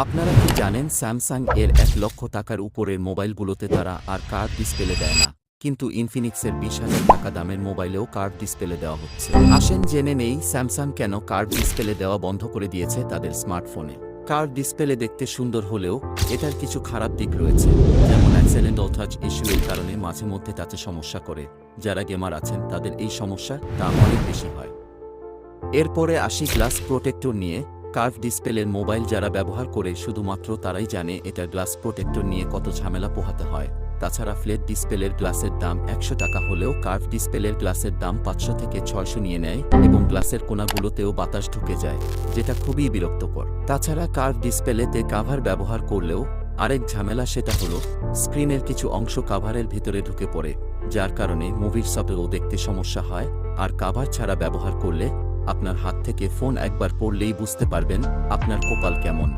আপনারা কি জানেন স্যামসাং এর ১ লক্ষ টাকার উপরের মোবাইলগুলোতে তারা আর কার্ভ ডিসপ্লে দেয় না, কিন্তু ইনফিনিক্সের ২০,০০০ টাকা দামের মোবাইলেও কার্ভ ডিসপ্লে দেওয়া হচ্ছে। আসেন জেনে নেই স্যামসাং কেন কার্ভ ডিসপ্লে দেওয়া বন্ধ করে দিয়েছে তাদের স্মার্টফোনে। কার্ভ ডিসপ্লে দেখতে সুন্দর হলেও এটার কিছু খারাপ দিক রয়েছে, যেমন অ্যাক্সিডেন্ট ও টাচ ইস্যু এর কারণে মাঝে মধ্যে টাচে সমস্যা করে। যারা গেমার আছেন তাদের এই সমস্যার দাম অনেক বেশি হয়। এরপরে আসি গ্লাস প্রোটেক্টর নিয়ে। কার্ভ ডিসপ্লের মোবাইল যারা ব্যবহার করে শুধুমাত্র তারাই জানে এটা গ্লাস প্রোটেক্টর নিয়ে কত ঝামেলা পোহাতে হয়। তাছাড়া ফ্ল্যাট ডিসপ্লের গ্লাসের দাম ১০০ টাকা হলেও কার্ভ ডিসপ্লের গ্লাসের দাম ৫০০ থেকে ৬০০ নিয়ে নেয় এবং গ্লাসের কোণাগুলোতেও বাতাস ঢুকে যায়, যেটা খুবই বিরক্তকর। তাছাড়া কার্ভ ডিসপ্লেতে কাভার ব্যবহার করলেও আরেক ঝামেলা, সেটা হলো স্ক্রিনের কিছু অংশ কাভারের ভিতরে ঢুকে পড়ে, যার কারণে মুভির সফটেও দেখতে সমস্যা হয়। আর কাভার ছাড়া ব্যবহার করলে আপনার হাত থেকে ফোন একবার পড়লেই বুঝতে পারবেন আপনার কপাল কেমন।